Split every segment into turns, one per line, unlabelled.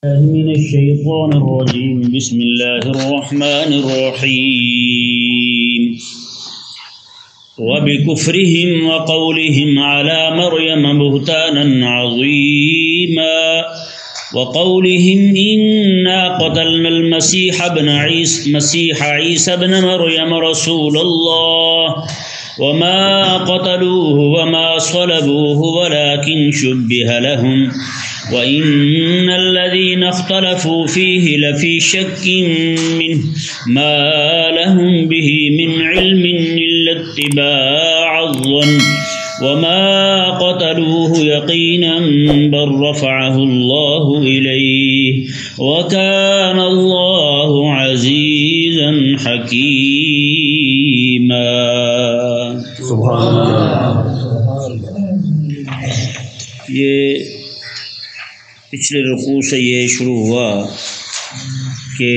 من الشيطان الرجيم بسم الله الرحمن الرحيم وبكفرهم وقولهم على مريم بهتانا عظيما وقولهم إنا قتلنا المسيح عيسى ابن مريم رسول الله وما قتلوه وما صلبوه ولكن شبه لهم وَإِنَّ الَّذِينَ اخْتَلَفُوا فِيهِ لَفِي شَكٍّ مِّنْهُ مَا لَهُم بِهِ مِنْ عِلْمٍ إِلَّا اتِّبَاعَ الظَّنِّ وَمَا قَتَلُوهُ يَقِينًا بَلْ رَفَعَهُ اللَّهُ إِلَيْهِ وَكَانَ اللَّهُ عَزِيزًا حَكِيمًا۔
سبحان اللہ۔
یہ پچھلے رکوع سے یہ شروع ہوا کہ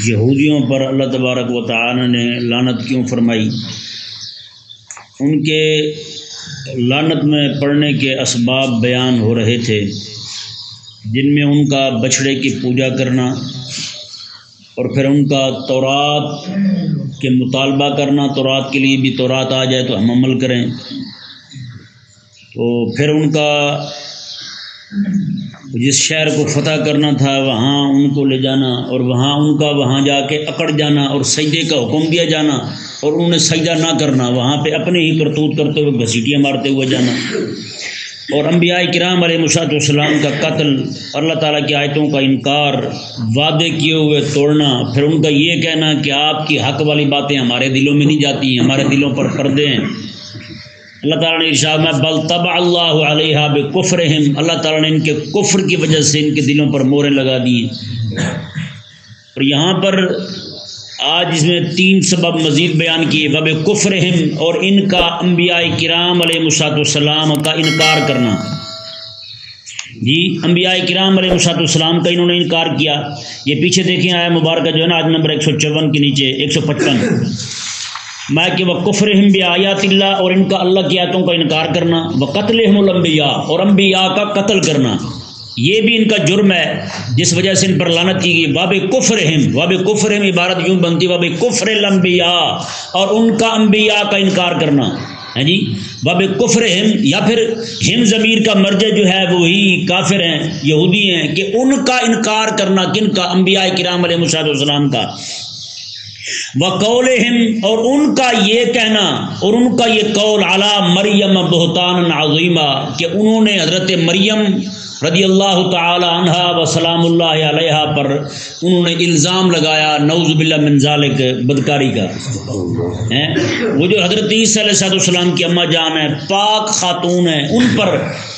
یہودیوں پر اللہ تبارک و تعالی نے لعنت کیوں فرمائی، ان کے لعنت میں پڑنے کے اسباب بیان ہو رہے تھے، جن میں ان کا بچھڑے کی پوجا کرنا اور پھر ان کا تورات کے مطالبہ کرنا، تورات کے لیے بھی تورات آ جائے تو ہم عمل کریں، تو پھر ان کا جس شہر کو فتح کرنا تھا وہاں ان کو لے جانا اور وہاں ان کا وہاں جا کے اکڑ جانا اور سجدے کا حکم دیا جانا اور انہوں نے سجدہ نہ کرنا، وہاں پہ اپنے ہی کرتوت کرتے ہوئے گھسیٹیاں مارتے ہوئے جانا، اور انبیاء کرام علیہ السلام کا قتل، اللہ تعالیٰ کی آیتوں کا انکار، وعدے کیے ہوئے توڑنا، پھر ان کا یہ کہنا کہ آپ کی حق والی باتیں ہمارے دلوں میں نہیں جاتی ہیں، ہمارے دلوں پر پردے ہیں۔ اللہ تعالیٰ نے ارشاد میں بل طبع اللہ علیہا بکفرہم، اللہ تعالیٰ نے ان کے کفر کی وجہ سے ان کے دلوں پر موریں لگا دی ہیں۔ اور یہاں پر آج اس میں 3 سبب مزید بیان کیے، وبکفرہم، اور ان کا انبیاء کرام علیہ السلام کا انکار کرنا، جی انبیاء کرام علیہ السلام کا انہوں نے انکار کیا۔ یہ پیچھے دیکھیں آیا مبارکہ جو ہے نا، آج نمبر 154 کے نیچے 155 میں کہ وَكُفْرِهِمْ بِآيَاتِ اللَّهِ، اور ان کا اللہ کی آیتوں کا انکار کرنا، وَقَتْلِهِمُ الْأَنْبِيَاءَ، اور انبیاء کا قتل کرنا، یہ بھی ان کا جرم ہے جس وجہ سے ان پر لعنت کی گئی۔ وَبِكُفْرِهِمْ عبارت یوں بنتی وَبِكُفْرِ الْأَنْبِيَاءَ، اور ان کا انبیاء کا انکار کرنا ہے جی، وَبِكُفْرِهِمْ، یا پھر ہم ضمیر کا مرجع جو ہے وہی کافر ہیں، یہودی ہیں، کہ ان کا انکار کرنا، کن کا؟ انبیاء کرام علیہ السلام کا۔ وقولہم، اور ان کا یہ کہنا اور ان کا یہ قول علی مریم بہتانا عظیما، کہ انہوں نے حضرت مریم رضی اللہ تعالی عنہا و سلام اللہ علیہا پر انہوں نے الزام لگایا، نعوذ باللہ من ذالک، بدکاری کا۔ وہ جو حضرت عیسیٰ علیہ السلام کی اماں جان ہے، پاک خاتون ہیں، ان پر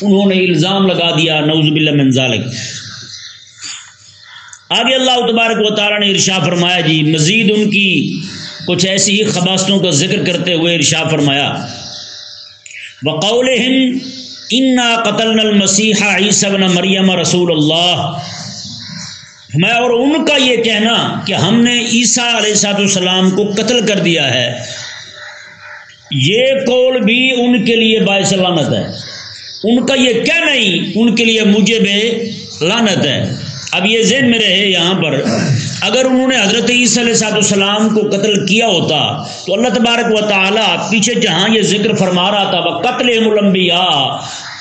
انہوں نے الزام لگا دیا، نعوذ باللہ من ذالک۔ آگے اللہ تبارک و تعالیٰ نے ارشاد فرمایا جی، مزید ان کی کچھ ایسی ہی خباثتوں کا ذکر کرتے ہوئے ارشاد فرمایا وَقَوْلِهِمْ إِنَّا قَتَلْنَا الْمَسِيحَ عِيسَى ابْنَ مَرْيَمَ رَسُولَ اللَّهِ، اور ان کا یہ کہنا کہ ہم نے عیسیٰ علیہ السلام کو قتل کر دیا ہے، یہ قول بھی ان کے لیے باعث لعنت ہے، ان کا یہ کہنا ہی ان کے لیے موجب لعنت ہے۔ اب یہ ذہن میں رہے یہاں پر، اگر انہوں نے حضرت عیسیٰ علیہ السلام کو قتل کیا ہوتا تو اللہ تبارک و تعالیٰ پیچھے جہاں یہ ذکر فرما رہا تھا وَقَتْلِهِمُ الْأَنْبِيَاءَ،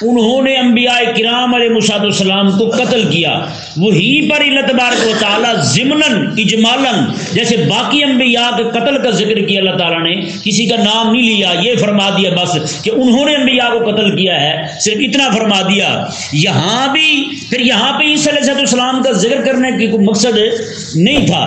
انہوں نے انبیاء کرام علیہ السلام کو قتل کیا، وہی پر اللہ تبارک و تعالیٰ ضمناً اجمالاً جیسے باقی انبیاء کے قتل کا ذکر کیا، اللہ تعالیٰ نے کسی کا نام نہیں لیا، یہ فرما دیا بس کہ انہوں نے انبیاء کو قتل کیا ہے، صرف اتنا فرما دیا۔ یہاں بھی پھر یہاں پہ عیسیٰ علیہ السلام کا ذکر کرنے کی کوئی مقصد نہیں تھا۔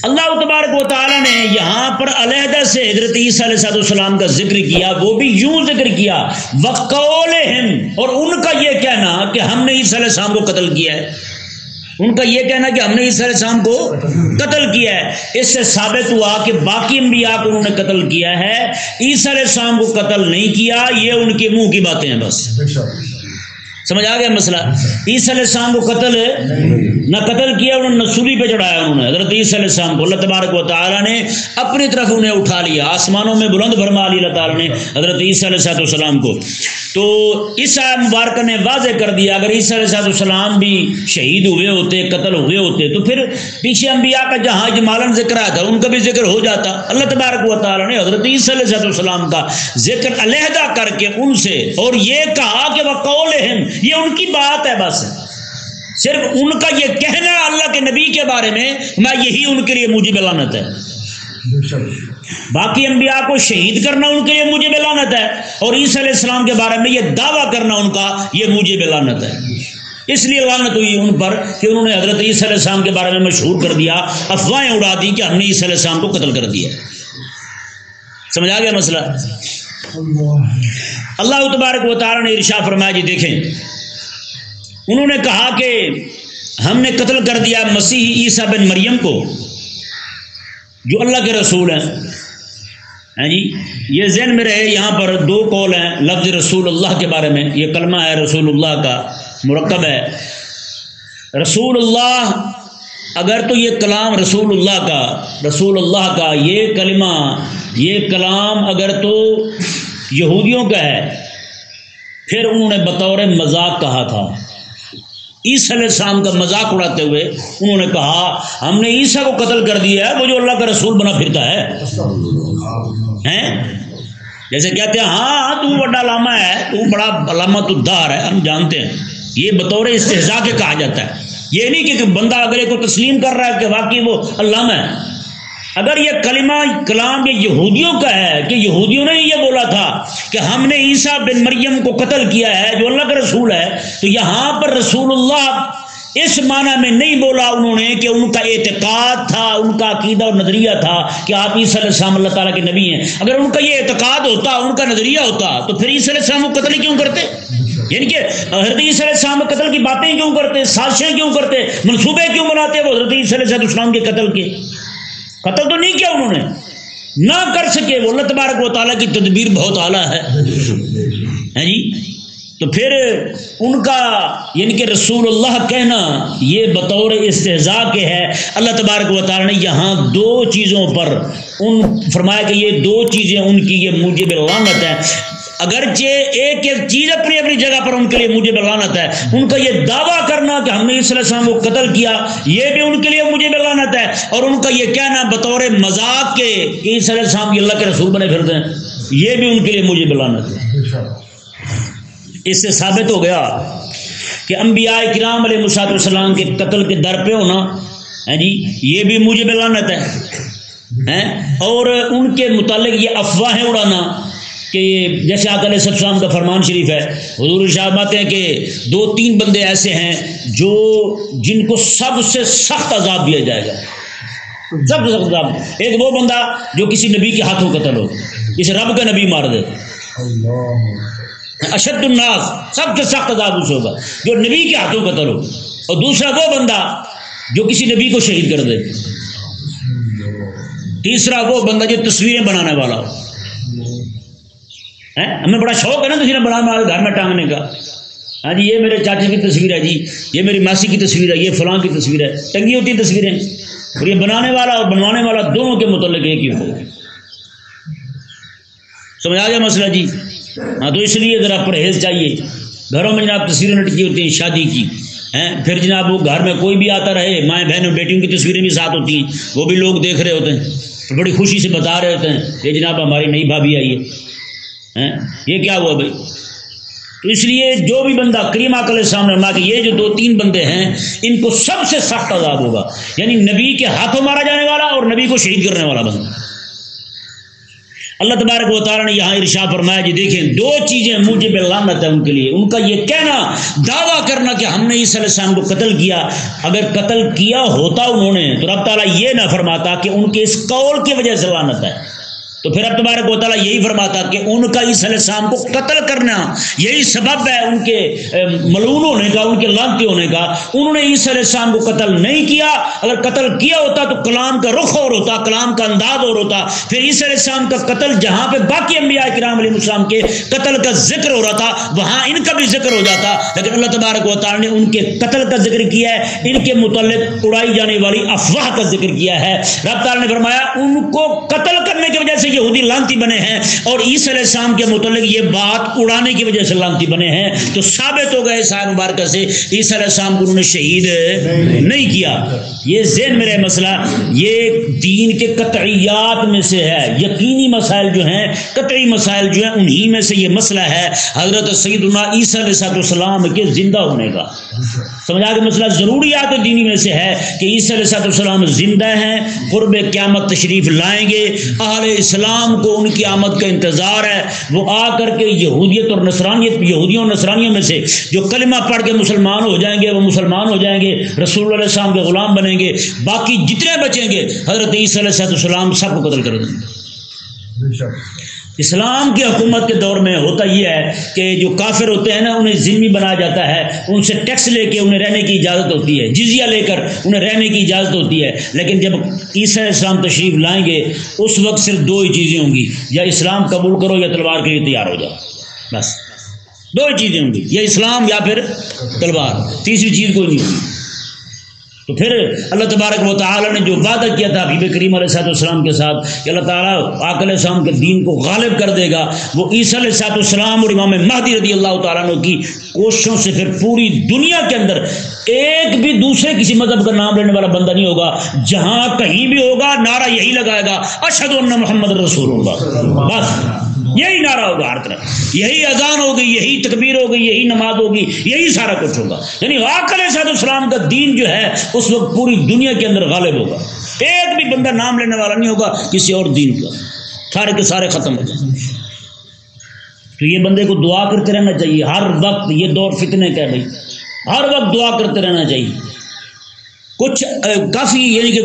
اللہ تبارک و تعالیٰ نے یہاں پر علیحدہ سے حضرت عیسیٰ علیہ السلام کا ذکر کیا، وہ بھی یوں ذکر کیا وَقَوْلِهِمْ، اور ان کا یہ کہنا کہ ہم نے عیسیٰ علیہ السلام کو قتل کیا ہے، ان کا یہ کہنا کہ ہم نے عیسیٰ علیہ السلام کو قتل کیا ہے، اس سے ثابت ہوا کہ باقی انبیاء کو انہوں نے قتل کیا ہے، عیسیٰ علیہ السلام کو قتل نہیں کیا، یہ ان کے منہ کی باتیں ہیں بس۔ سمجھ آ گیا مسئلہ؟ عیسیٰ علیہ السلام کو نہ قتل کیا انہوں نے، نہ سولی پہ چڑھایا انہوں نے حضرت عیسیٰ علیہ السلام کو۔ اللہ تبارک و تعالیٰ نے اپنی طرف انہیں اٹھا لیا، آسمانوں میں بلند فرما لیا اللہ تعالیٰ نے حضرت عیسیٰ علیہ السلام کو۔ تو اس آیت مبارکہ نے واضح کر دیا اگر عیسیٰ علیہ السلام بھی شہید ہوئے ہوتے، قتل ہوئے ہوتے، تو پھر پیچھے انبیاء کا جہاں اجمالاً ذکر آیا تھا ان کا بھی ذکر ہو جاتا۔ اللہ تبارک و تعالیٰ نے حضرت عیسیٰ علیہ السلام کا ذکر علیحدہ کر کے ان سے اور یہ کہا کہ وقولہم، یہ ان کی بات ہے، بس صرف ان کا یہ کہنا اللہ کے نبی کے بارے میں یہی ان کے لیے موجب لعنت ہے۔ باقی انبیاء کو شہید کرنا ان کے لیے موجب لعنت ہے، اور عیسیٰ علیہ السلام کے بارے میں یہ دعویٰ کرنا ان کا یہ موجب لعنت ہے۔ اس لیے لعنت ہوئی ان پر کہ انہوں نے حضرت عیسیٰ علیہ السلام کے بارے میں مشہور کر دیا، افواہیں اڑا دی کہ ہم نے عیسیٰ علیہ السلام کو قتل کر دیا۔ سمجھ آ گیا مسئلہ؟ اللہ تبارک و تعالیٰ نے ارشاد فرمایا، جی دیکھیں انہوں نے کہا کہ ہم نے قتل کر دیا مسیح عیسیٰ بن مریم کو جو اللہ کے رسول ہیں۔ جی یہ ذہن میں رہے، یہاں پر دو قول ہیں لفظ رسول اللہ کے بارے میں، یہ کلمہ ہے رسول اللہ کا مرکب ہے۔ رسول اللہ اگر تو یہ کلام رسول اللہ کا یہ کلمہ یہ کلام اگر تو یہودیوں کا ہے، پھر انہوں نے بطور مذاق کہا تھا، عیسیٰ علیہ السلام کا مذاق اڑاتے ہوئے انہوں نے کہا ہم نے عیسیٰ کو قتل کر دیا ہے، وہ جو اللہ کا رسول بنا پھرتا ہے۔ جیسے کہتے ہیں ہاں تو بڑا علامہ ہے، تو بڑا علامہ تو دار ہے، ہم جانتے ہیں، یہ بطور استہزاء کے کہا جاتا ہے۔ یہ نہیں کہ بندہ اگلے کو تسلیم کر رہا ہے کہ واقعی وہ علامہ ہے۔ اگر یہ کلمہ کلام یہ یہودیوں کا ہے کہ یہودیوں نے یہ بولا تھا کہ ہم نے عیسیٰ بن مریم کو قتل کیا ہے جو اللہ کا رسول ہے، تو یہاں پر رسول اللہ اس معنی میں نہیں بولا انہوں نے کہ ان کا اعتقاد تھا، ان کا عقیدہ اور نظریہ تھا کہ آپ عیسیٰ علیہ السلام اللہ تعالیٰ کے نبی ہیں۔ اگر ان کا یہ اعتقاد ہوتا، ان کا نظریہ ہوتا، تو پھر عیسیٰ علیہ السلام کو قتل کیوں کرتے؟ یعنی کہ حضرت عیسیٰ علیہ السلام کے قتل کی باتیں کیوں کرتے، سازشیں کیوں کرتے، منصوبے کیوں بناتے وہ حضرت عیسیٰ علیہ السلام کے قتل کے؟ قتل تو نہیں کیا انہوں نے، نہ کر سکے، وہ اللہ تبارک و تعالیٰ کی تدبیر بہت اعلیٰ ہے جی۔ تو پھر ان کا یعنی کہ رسول اللہ کہنا یہ بطور استہزاء کے ہے۔ اللہ تبارک و تعالیٰ نے یہاں دو چیزوں پر فرمایا کہ یہ دو چیزیں ان کی یہ موجب لعنت ہے۔ اگرچہ ایک ایک چیز اپنی اپنی جگہ پر ان کے لیے موجب لعنت ہے، ان کا یہ دعویٰ کرنا کہ ہم نے عیسیٰ علیہ السلام کو قتل کیا یہ بھی ان کے لیے موجب لعنت ہے، اور ان کا یہ کہنا بطور مذاق کے کہ عیسیٰ علیہ السلام کی اللہ کے رسول بنے پھرتے ہیں یہ بھی ان کے لیے موجب لعنت ہے۔ اس سے ثابت ہو گیا کہ انبیاء کرام علیہ السلام کے قتل کے در پہ ہونا ہے جی یہ بھی موجب لعنت ہے، اور ان کے متعلق یہ افواہیں اڑانا کہ جیسے آقا علیہ السلام کا فرمان شریف ہے، حضور ارشاد فرماتے ہیں کہ 2-3 بندے ایسے ہیں جو جن کو سب سے سخت عذاب دیا جائے گا، سب سے سخت عذاب۔ ایک وہ بندہ جو کسی نبی کے ہاتھوں قتل ہو، اسے رب کا نبی مار دے، اشد الناس، سب سے سخت عذاب اس ہوگا جو نبی کے ہاتھوں قتل ہو، اور دوسرا وہ بندہ جو کسی نبی کو شہید کر دے، تیسرا وہ بندہ جو تصویریں بنانے والا ہو۔ ہمیں بڑا شوق ہے نا تصویریں بنانے والے گھر میں ٹانگنے کا، ہاں جی یہ میرے چاچے کی تصویر ہے، جی یہ میری ماسی کی تصویر ہے، یہ فلاں کی تصویر ہے، ٹنگی ہوتی تصویریں، اور یہ بنانے والا اور بنوانے والا دونوں کے متعلق ایک ہی ہو۔ سمجھ آ گیا مسئلہ جی؟ ہاں تو اس لیے ذرا پرہیز چاہیے۔ گھروں میں جناب تصویریں لٹکی ہوتی ہیں شادی کی، پھر جناب وہ گھر میں کوئی بھی آتا رہے، مائیں بہنوں بیٹیوں کی تصویریں بھی ساتھ ہوتی ہیں، وہ بھی لوگ دیکھ رہے ہوتے ہیں، بڑی خوشی سے بتا رہے ہوتے ہیں کہ جناب ہماری نئی بھابھی آئی ہے، یہ کیا ہوا بھائی؟ تو اس لیے جو بھی بندہ کریم آقا علیہ السلام نے فرمایا کہ یہ جو 2-3 بندے ہیں ان کو سب سے سخت عذاب ہوگا، یعنی نبی کے ہاتھوں مارا جانے والا اور نبی کو شہید کرنے والا بندہ۔ اللہ تبارک و تعالیٰ نے یہاں ارشاد فرمایا جی دیکھیں 2 چیزیں موجب لعنت ہے ان کے لیے، ان کا یہ کہنا، دعویٰ کرنا کہ ہم نے عیسیٰ علیہ السلام کو قتل کیا، اگر قتل کیا ہوتا انہوں نے تو رب تعالیٰ یہ نہ فرماتا کہ ان کے اس قول کی وجہ سے لعنت ہے، تو پھر اب تبارک و تعالیٰ یہی فرماتا کہ ان کا عیسیٰ علیہ السلام کو قتل کرنا یہی سبب ہے ان کے ملعون ہونے کا، ان کے لعنتی ہونے کا. انہوں نے عیسیٰ علیہ السلام کو قتل نہیں کیا. اگر قتل کیا ہوتا تو کلام کا رخ اور ہوتا، کلام کا انداز اور ہوتا. پھر عیسیٰ علیہ السلام کا قتل جہاں پہ باقی انبیاء کرام علیہ السلام کے قتل کا ذکر ہو رہا تھا وہاں ان کا بھی ذکر ہو جاتا. لیکن اللہ تبارک و تعالیٰ نے ان کے قتل کا ذکر کیا ہے، ان کے متعلق اڑائی جانے والی افواہ کا ذکر کیا ہے. رب تعالیٰ نے فرمایا ان کو قتل کرنے کی وجہ سے یہودی لعنتی بنے ہیں اور عیسیٰ علیہ السلام کے متعلق یہ بات اڑانے کی وجہ سے لعنتی بنے ہیں. تو ثابت ہو گئے سایہ مبارکہ سے عیسیٰ علیہ السلام کو انہوں نے شہید نہیں کیا. یہ ذہن میں رہے مسئلہ، یہ دین کے قطعیات میں سے ہے. یقینی مسائل جو ہیں، قطعی مسائل جو ہیں، انہی میں سے یہ مسئلہ ہے حضرت سیدنا عیسیٰ علیہ السلام کے زندہ ہونے کا. سمجھا کہ مسئلہ ضروریات دینی میں سے ہے کہ عیسیٰ علیہ السلام زندہ ہیں، قرب قیامت تشریف لائیں گے. اہل اسلام کو ان کی آمد کا انتظار ہے. وہ آ کر کے یہودیت اور نصرانیت، یہودیوں اور نصرانیوں میں سے جو کلمہ پڑھ کے مسلمان ہو جائیں گے وہ مسلمان ہو جائیں گے، رسول اللہ علیہ السلام کے غلام بنیں گے. باقی جتنے بچیں گے حضرت عیسیٰ علیہ السلام سب کو قتل کر دیں گے. اسلام کی حکومت کے دور میں ہوتا یہ ہے کہ جو کافر ہوتے ہیں نا انہیں ذمہ بنایا جاتا ہے، ان سے ٹیکس لے کے انہیں رہنے کی اجازت ہوتی ہے، جزیہ لے کر انہیں رہنے کی اجازت ہوتی ہے. لیکن جب عیسیٰ علیہ السلام تشریف لائیں گے اس وقت صرف دو ہی چیزیں ہوں گی، یا اسلام قبول کرو یا تلوار کے لیے تیار ہو جاؤ. بس دو ہی چیزیں ہوں گی، یا اسلام یا پھر تلوار، تیسری چیز کوئی نہیں ہوگی. تو پھر اللہ تبارک و تعالیٰ نے جو وعدہ کیا تھا حبیب کریم علیہ السلام کے ساتھ کہ اللہ تعالیٰ آقا علیہ السلام کے دین کو غالب کر دے گا، وہ عیسیٰ علیہ السلام اور امام مہدی رضی اللہ تعالیٰ عنہ کی کوششوں سے پھر پوری دنیا کے اندر ایک بھی دوسرے کسی مذہب کا نام لینے والا بندہ نہیں ہوگا. جہاں کہیں بھی ہوگا نعرہ یہی لگائے گا، اشہد ان محمد رسول اللہ. بس یہی نعرہ ہوگا ہر طرف، یہی اذان ہوگی، یہی تکبیر ہوگی، یہی نماز ہوگی، یہی سارا کچھ ہوگا. یعنی آقا علیہ السلام کا دین جو ہے اس وقت پوری دنیا کے اندر غالب ہوگا. ایک بھی بندہ نام لینے والا نہیں ہوگا کسی اور دین کا، سارے کے سارے ختم ہو جائیں. تو یہ بندے کو دعا کرتے رہنا چاہیے ہر وقت. یہ دور فتنے کا ہے بھائی، ہر وقت دعا کرتے رہنا چاہیے. کچھ کافی یعنی کہ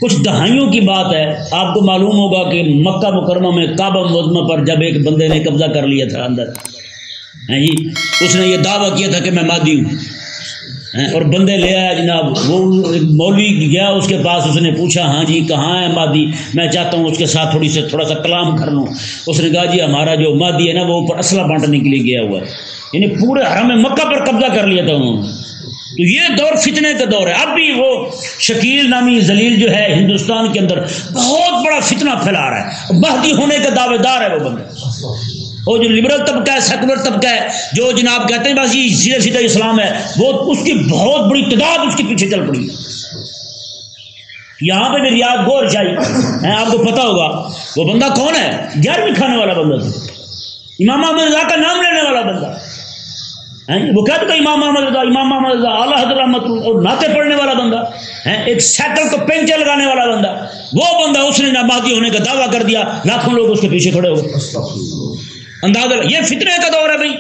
کچھ دہائیوں کی بات ہے، آپ کو معلوم ہوگا کہ مکہ مکرمہ میں کعبہ معظمہ پر جب ایک بندے نے قبضہ کر لیا تھا اندر، جی اس نے یہ دعویٰ کیا تھا کہ میں مہدی ہوں، اور بندے لے آیا جناب. وہ مولوی گیا اس کے پاس، اس نے پوچھا ہاں جی کہاں ہے مہدی، میں چاہتا ہوں اس کے ساتھ تھوڑا سا کلام کر لوں. اس نے کہا جی ہمارا جو مہدی ہے نا وہ اوپر اسلحہ بانٹنے کے لیے گیا ہوا ہے. یعنی پورے حرم مکہ پر قبضہ کر لیا تھا انہوں نے. تو یہ دور فتنے کا دور ہے. اب بھی وہ شکیل نامی ذلیل جو ہے ہندوستان کے اندر بہت بڑا فتنہ پھیلا رہا ہے، مہدی ہونے کا دعوے دار ہے وہ بندہ. اور جو لبرل طبقہ ہے، سیکولر طبقہ ہے، جو جناب کہتے ہیں بس یہ سیدھا سیدھا اسلام ہے، وہ اس کی بہت بڑی تعداد اس کے پیچھے چل پڑی ہے. یہاں پہ بھی ریاض گور شاہی آپ کو پتا ہوگا وہ بندہ کون ہے، 11ویں کھانے والا بندہ تھا، امام احمد رضا کا نام لینے والا بندہ. وہ کہتے تھے امام احمد رضا اعلیٰ حضرت رحمت اور نعتیں پڑھنے والا بندہ، ایک سائیکل کو پنچر لگانے والا بندہ. وہ بندہ اس نے مہدی ہونے کا دعویٰ کر دیا، لاکھوں لوگ اس کے پیچھے کھڑے ہوئے. اندازہ یہ فتنے کا دور ہے بھائی.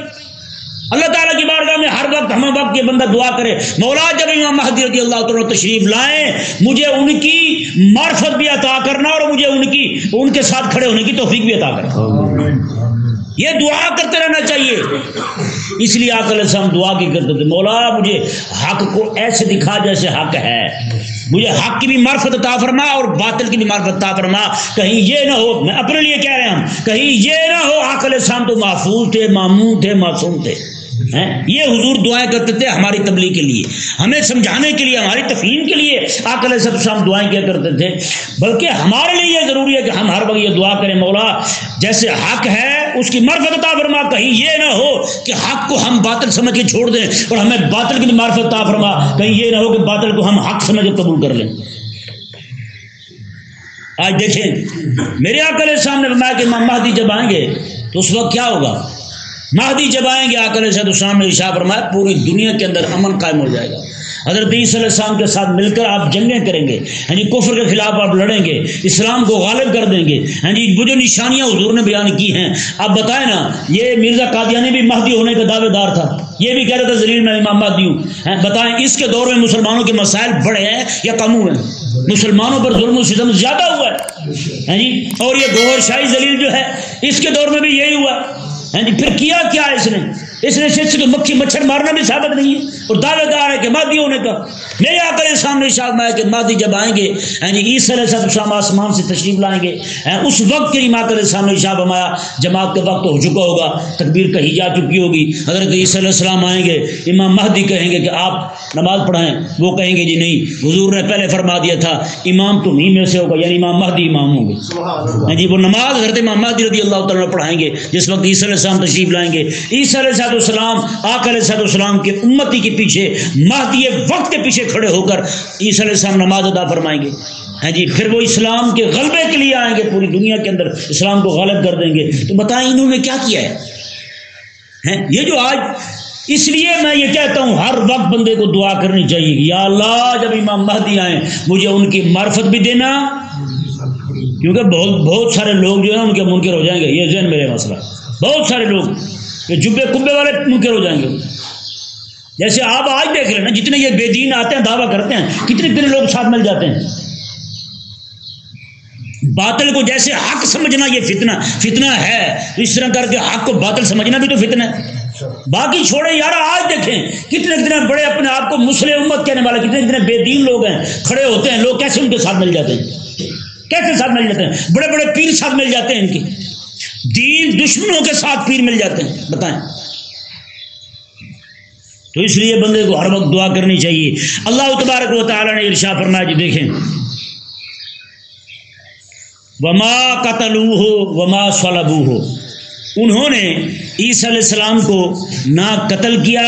اللہ تعالیٰ کی بارگاہ میں ہر وقت ہم وقت یہ بندہ دعا کرے، مولا جب امام مہدی رضی اللہ تعالیٰ تشریف لائیں مجھے ان کی معرفت بھی عطا کرنا اور مجھے ان کے ساتھ کھڑے ہونے کی توفیق بھی عطا کرنا. یہ دعا کرتے رہنا چاہیے. اس لیے آقا علیہ السلام دعا کی کرتے تھے، مولا مجھے حق کو ایسے دکھا جیسے حق ہے، مجھے حق کی بھی معرفت عطا فرما اور باطل کی بھی معرفت عطا فرما. کہیں یہ نہ ہو، میں اپنے لیے کہہ رہے ہیں، کہیں یہ نہ ہو آقا علیہ السلام تو محفوظ تھے، مامون تھے، معصوم تھے. یہ حضور دعائیں کرتے تھے ہماری تبلیغ کے لیے، ہمیں سمجھانے کے لیے، ہماری تفہیم کے لیے آقا علیہ السلام دعائیں کیا کرتے تھے. بلکہ ہمارے لیے یہ ضروری ہے کہ ہم ہر وقت یہ دعا کریں، مولا جیسے حق ہے اس کی معرفت عطا فرما، کہیں یہ نہ ہو کہ حق کو ہم باطل سمجھ کے چھوڑ دیں اور ہمیں باطل کی بھی معرفت عطا فرما، کہیں یہ نہ ہو کہ باطل کو ہم حق سمجھ کے قبول کر لیں. آج دیکھیں میرے آقا علیہ السلام نے فرمایا کہ امام مہدی جب آئیں گے تو اس وقت کیا ہوگا. مہدی جب آئیں گے آقا علیہ السلام نے ارشاد فرمایا پوری دنیا کے اندر امن قائم ہو جائے گا. حضرت عیسیٰ علیہ السلام کے ساتھ مل کر آپ جنگیں کریں گے، ہاں جی کفر کے خلاف آپ لڑیں گے، اسلام کو غالب کر دیں گے. ہاں جی وہ جو نشانیاں حضور نے بیان کی ہیں، آپ بتائیں نا، یہ مرزا قادیانی بھی مہدی ہونے کا دعوے دار تھا، یہ بھی کہہ رہا تھا ذلیل میں امام مہدی ہوں. بتائیں اس کے دور میں مسلمانوں کے مسائل بڑے ہیں یا کم ہوئے ہیں؟ مسلمانوں پر ظلم و ستم زیادہ ہوا ہے جی. اور یہ گوہر شاہی ذلیل جو ہے اس کے دور میں بھی یہی ہوا ہے جی. پھر کیا کیا اس نے شخص کو مکھی مچھر مارنا بھی ثابت نہیں ہے اور دعوے دار ہے کہ مہدی ہونے کا. میرے آقا علیہ السلام نے ارشاد فرمایا کہ مہدی جب آئیں گے جی عیسیٰ علیہ السلام آسمان سے تشریف لائیں گے اس وقت کے امام علیہ السلام نے ارشاد فرمایا جماعت کا وقت ہو چکا ہوگا, تکبیر کہی جا چکی ہوگی. حضرت عیسیٰ علیہ السلام آئیں گے, امام مہدی کہیں گے کہ آپ نماز پڑھائیں, وہ کہیں گے جی نہیں, حضور نے پہلے فرما دیا تھا امام تمہیں میں سے ہوگا, یعنی امام مہدی امام ہوں گے جی. وہ نماز حضرت امام مہدی رضی اللہ تعالیٰ پڑھائیں گے جس وقت عیسیٰ علیہ السلام تشریف لائیں گے. عیسیٰ علیہ السلام آقا علیہ السلام کے امتی کے پیچھے مہدی وقت کے پیچھے کھڑے ہو کر عیسیٰ علیہ السلام نماز ادا فرمائیں گے جی. پھر وہ اسلام کے غلبے کے لیے آئیں گے, پوری دنیا کے اندر اسلام کو غالب کر دیں گے. تو بتائیں انہوں نے کیا کیا ہے یہ جو آج. اس لیے میں یہ کہتا ہوں ہر وقت بندے کو دعا کرنی چاہیے, یا اللہ جب امام مہدی آئیں مجھے ان کی معرفت بھی دینا, کیونکہ بہت سارے لوگ جو ہیں ان کے منکر ہو جائیں گے. یہ ذہن میرے مسئلہ, بہت سارے لوگ جبے کبے والے منکر ہو جائیں گے. جیسے آپ آج دیکھ رہے ہیں نا, جتنے یہ بے دین آتے ہیں دعویٰ کرتے ہیں, کتنے کتنے لوگ ساتھ مل جاتے ہیں. باطل کو جیسے حق سمجھنا یہ فتنہ ہے, اس طرح کر کے حق کو باطل سمجھنا بھی تو فتنہ ہے. باقی چھوڑے یار, آج دیکھیں کتنے کتنے بڑے اپنے آپ کو مسلم امت کہنے والے کتنے کتنے بے دین لوگ ہیں کھڑے ہوتے ہیں. لوگ کیسے ان کے ساتھ مل جاتے ہیں, کیسے ساتھ مل جاتے ہیں. بڑے بڑے پیر ساتھ مل جاتے ہیں, ان کے دین دشمنوں کے ساتھ پیر مل جاتے ہیں. بتائیں. تو اس لیے بندے کو ہر وقت دعا کرنی چاہیے. اللہ تبارک و تعالی نے ارشاد فرمایا جی دیکھیں, وما قتلوہ وما صلبوہ, انہوں نے عیسیٰ علیہ السلام کو نہ قتل کیا,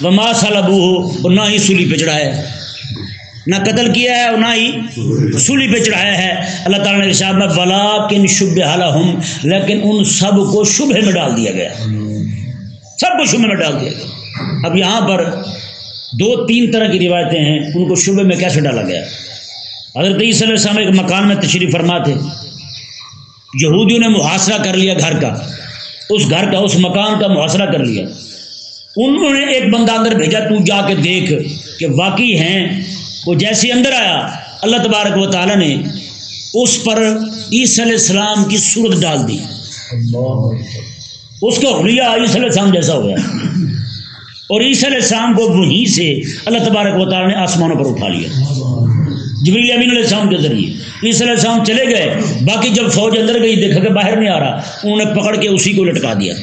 وما صلبوہ, اور نہ ہی سولی پہ چڑھایا ہے. نہ قتل کیا ہے اور نہ ہی سولی پہ چڑھایا ہے. اللہ تعالیٰ نے ارشاد میں ولکن شبہ لہم, لیکن ان سب کو شبہ میں ڈال دیا گیا, سب کو شبہ میں ڈال دیا گیا. اب یہاں پر 2-3 طرح کی روایتیں ہیں, ان کو شبہ میں کیسے ڈالا گیا. حضرت عیسیٰ علیہ السلام ایک مکان میں تشریف فرما تھے, یہودیوں نے محاصرہ کر لیا گھر کا, اس گھر کا اس مکان کا محاصرہ کر لیا. انہوں نے ایک بندہ اندر بھیجا, تو جا کے دیکھ کہ واقعی ہیں. وہ جیسے اندر آیا, اللہ تبارک و تعالیٰ نے اس پر عیسیٰ علیہ السلام کی صورت ڈال دی. اس کا حلیہ عیسیٰ علیہ السلام جیسا ہو گیا, اور عیسیٰ علیہ السلام کو وہیں سے اللہ تبارک و تعالیٰ نے آسمانوں پر اٹھا لیا جبریل امین علیہ السلام کے ذریعے. عیسیٰ علیہ السلام چلے گئے, باقی جب فوج اندر گئی دیکھا کہ باہر نہیں آ رہا, انہوں نے پکڑ کے اسی کو لٹکا دیا.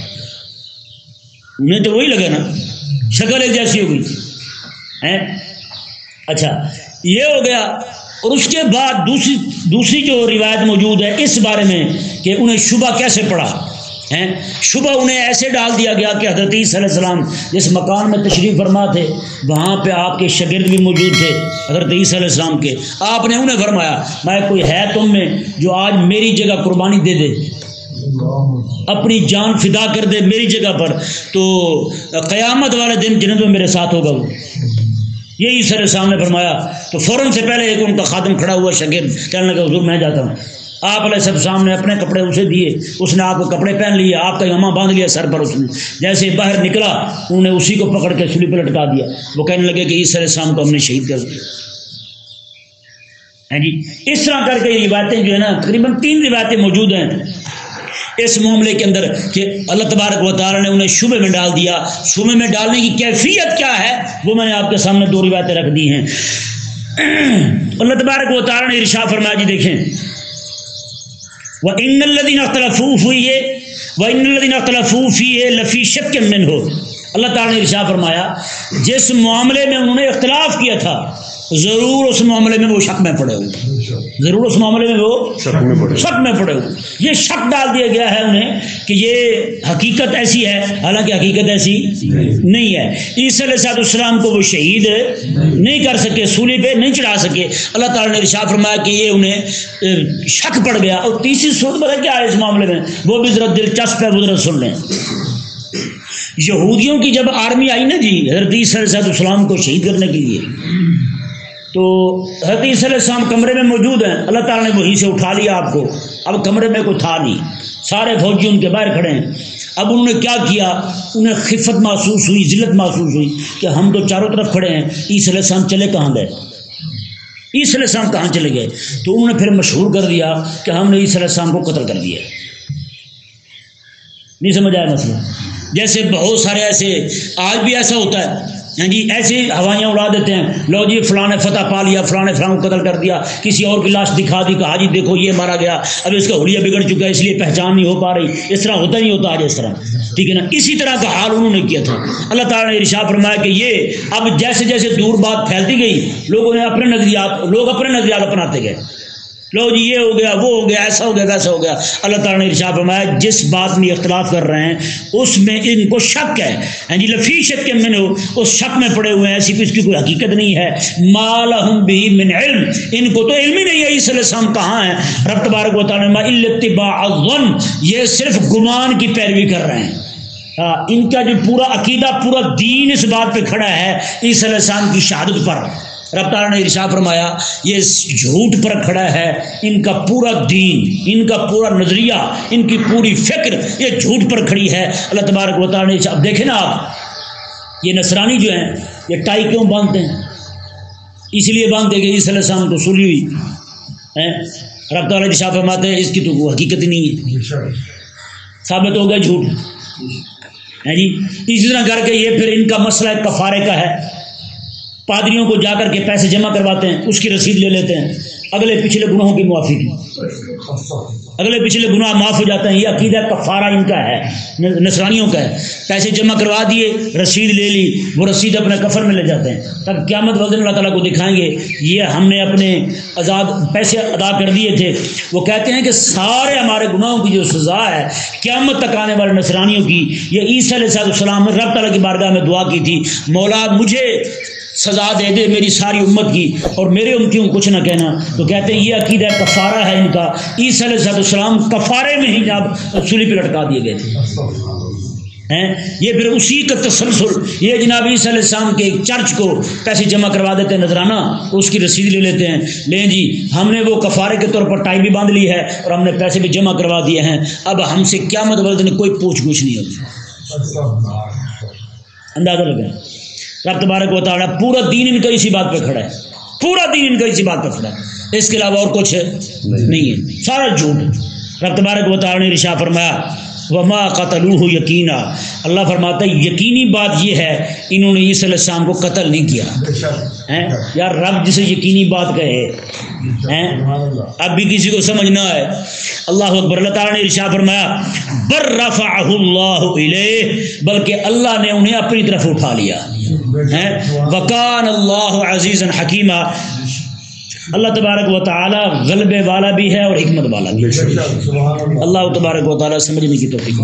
انہیں تو وہی لگا نا, شکل ایک جیسی ہو گئی. اچھا یہ ہو گیا. اور اس کے بعد دوسری جو روایت موجود ہے اس بارے میں کہ انہیں شبہ کیسے پڑا. شبہ انہیں ایسے ڈال دیا گیا کہ حضرت عیسیٰ علیہ السلام جس مکان میں تشریف فرما تھے وہاں پہ آپ کے شاگرد بھی موجود تھے حضرت عیسیٰ علیہ السلام کے. آپ نے انہیں فرمایا میں کوئی ہے تم میں جو آج میری جگہ قربانی دے دے, اپنی جان فدا کر دے میری جگہ پر, تو قیامت والے دن جنت میں میرے ساتھ ہوگا. وہ یہی عیسیٰ علیہ السلام نے فرمایا. تو فوراً سے پہلے ایک ان کا خادم کھڑا ہوا شاگرد, کہنے لگا حضور میں جاتا ہوں. آپ علیہ السلام نے اپنے کپڑے اسے دیے, اس نے آپ کو کپڑے پہن لیے, آپ کا یمامہ باندھ لیا سر پر. اس نے جیسے باہر نکلا انہوں نے اسی کو پکڑ کے سولی پہ لٹکا دیا. وہ کہنے لگے کہ عیسیٰ علیہ السلام کو ہم نے شہید کر دیا جی. اس طرح کر کے یہ روایتیں جو ہے نا تقریباً 3 روایتیں موجود ہیں اس معاملے کے اندر کہ اللہ تبارک و تعالیٰ نے انہیں شبہ میں ڈال دیا. شبہ میں ڈالنے کی کیفیت کیا ہے وہ میں نے آپ کے سامنے 2 روایتیں رکھ دی ہیں. اللہ تبارک و تعالیٰ نے ارشاد فرمایا جی دیکھیں, وَإِنَّ الَّذِينَ اخْتَلَفُوا فِيهِ وَإِنَّ الَّذِينَ اخْتَلَفُوا فِيهِ لَفِي شَكٍّ مِّنْهُ. اللہ تعالیٰ نے ارشاد فرمایا جس معاملے میں انہوں نے اختلاف کیا تھا ضرور اس معاملے میں وہ شک میں پڑے ہوئے, ضرور اس معاملے میں وہ شک میں پڑے ہوئے. یہ شک ڈال دیا گیا ہے انہیں کہ یہ حقیقت ایسی ہے, حالانکہ حقیقت ایسی نہیں ہے. عیسیٰ علیہ السلام کو وہ شہید نہیں کر سکے, سولی پہ نہیں چڑھا سکے. اللہ تعالیٰ نے ارشاد فرمایا کہ یہ انہیں شک پڑ گیا. اور تیسری صورت پتہ کیا ہے اس معاملے میں, وہ بھی ذرا دلچسپ ہے, وہ ذرا سن لیں. یہودیوں کی جب آرمی آئی نا جی حضرت عیسیٰ علیہ السلام کو شہید کرنے کے لیے, تو حضرت عیسیٰ علیہ السلام کمرے میں موجود ہیں. اللہ تعالیٰ نے وہیں سے اٹھا لیا آپ کو. اب کمرے میں کوئی تھا نہیں, سارے فوجی ان کے باہر کھڑے ہیں. اب انہوں نے کیا کیا, انہیں خفت محسوس ہوئی, ذلت محسوس ہوئی کہ ہم تو چاروں طرف کھڑے ہیں, عیسیٰ علیہ السلام چلے کہاں گئے. عیسی علیہ السلام کہاں چلے گئے؟ تو انہوں نے پھر مشہور کر دیا کہ ہم نے عیسی علیہ السلام کو قتل کر دیا. نہیں سمجھ آیا مسئلہ؟ جیسے بہت سارے ایسے آج بھی ایسا ہوتا ہے، ہاں جی، ایسے ہوائیاں اڑا دیتے ہیں، لو جی فلاں نے فتح پا لیا، فلاں نے فلاں کو قتل کر دیا، کسی اور کی لاش دکھا دی، کہا جی دیکھو یہ مارا گیا، اب اس کا حلیہ بگڑ چکا ہے اس لیے پہچان نہیں ہو پا رہی. اس طرح ہوتا نہیں ہوتا آج اس طرح، ٹھیک ہے نا. اسی طرح کا حال انہوں نے کیا تھا. اللہ تعالیٰ نے ارشاد فرمایا کہ یہ اب جیسے جیسے دور بات پھیلتی گئی، لوگ اپنے نظریات اپناتے گئے. لو جی یہ ہو گیا، وہ ہو گیا، ایسا ہو گیا، ویسا ہو گیا. اللہ تعالیٰ نے ارشاد فرمایا جس بات میں اختلاف کر رہے ہیں اس میں ان کو شک ہے، ہاں جی، لفی شک منہ، اس شک میں پڑے ہوئے ہیں، ایسی اس کی کوئی حقیقت نہیں ہے. ما لہم بہ من علم، ان کو تو علم ہی نہیں ہے عیسی علیہ السلام کہاں ہیں. رب تبارک و تعالیٰ نے الا اتباع الظن، یہ صرف گمان کی پیروی کر رہے ہیں. ان کا جو پورا عقیدہ، پورا دین اس بات پہ کھڑا ہے عیسی علیہ السلام کی شہادت پر. رب تعالیٰ نے ارشاد فرمایا یہ جھوٹ پر کھڑا ہے، ان کا پورا دین، ان کا پورا نظریہ، ان کی پوری فکر یہ جھوٹ پر کھڑی ہے. اللہ تبارک و تعالیٰ نے اب دیکھیں نا آپ، یہ نصرانی جو ہیں یہ ٹائی کیوں باندھتے ہیں؟ اس لیے باندھتے کہ عیسی علیہ السلام کو سولی ہوئی. رب تعالیٰ ارشاد فرماتے ہیں اس کی تو کوئی حقیقت ہی نہیں ہے، ثابت ہو گیا جھوٹ ہے جی. اسی طرح کر کے یہ پھر ان کا مسئلہ کفارے کا ہے. پادریوں کو جا کر کے پیسے جمع کرواتے ہیں، اس کی رسید لے لیتے ہیں، اگلے پچھلے گناہوں کی معافی کی، اگلے پچھلے گناہ معاف ہو جاتے ہیں. یہ عقیدہ کفارہ ان کا ہے، نصرانیوں کا ہے. پیسے جمع کروا دیے، رسید لے لی، وہ رسید اپنے کفن میں لے جاتے ہیں. تب قیامت والے دن اللہ تعالیٰ کو دکھائیں گے یہ ہم نے اپنے پیسے ادا کر دیے تھے. وہ کہتے ہیں کہ سارے ہمارے گناہوں کی جو سزا ہے قیامت تک آنے والے نصرانیوں کی، یہ عیسی علیہ السلام نے رب تعالیٰ کی بارگاہ میں دعا کی تھی، مولا مجھے سزا دے دے میری ساری امت کی اور میرے امتیوں کو کچھ نہ کہنا. تو کہتے ہیں یہ عقیدہ کفارہ ہے ان کا. عیسی علیہ السلام کفارے میں ہی جب سولی پہ لٹکا دیے گئے تھے. یہ پھر اسی کا تسلسل، یہ جناب عیسی علیہ السلام کے ایک چرچ کو پیسے جمع کروا دیتے ہیں نذرانہ، اس کی رسید لے لیتے ہیں، لیں جی ہم نے وہ کفارے کے طور پر ٹائی بھی باندھ لی ہے اور ہم نے پیسے بھی جمع کروا دیے ہیں، اب ہم سے قیامت والے دن کوئی پوچھ گچھ نہیں ہوگی. اندازہ لگا. رب تبارک و تعالیٰ پورا دین ان کا اسی بات پہ کھڑا ہے، پورا دین ان کا اسی بات پہ کھڑا ہے، اس کے علاوہ اور کچھ نہیں ہے، سارا جھوٹ. رب تبارک و تعالیٰ نے ارشاد فرمایا وما قتلوہ یقینا، اللہ فرماتا ہے یقینی بات یہ ہے انہوں نے عیسی علیہ السلام کو قتل نہیں کیا. یار رب جسے یقینی بات کہے اب بھی کسی کو سمجھ نہ آئے. اللہ اکبر. اللہ تعالیٰ نے ارشاد فرمایا بر رفعہ اللہ الیہ، بلکہ اللہ نے انہیں اپنی طرف اٹھا لیا. وکان اللہ عزیزا حکیما، اللہ تبارک و تعالی غلبے والا بھی ہے اور حکمت والا بھی ہے. اللہ تبارک و تعالی سمجھنے کی توفیق.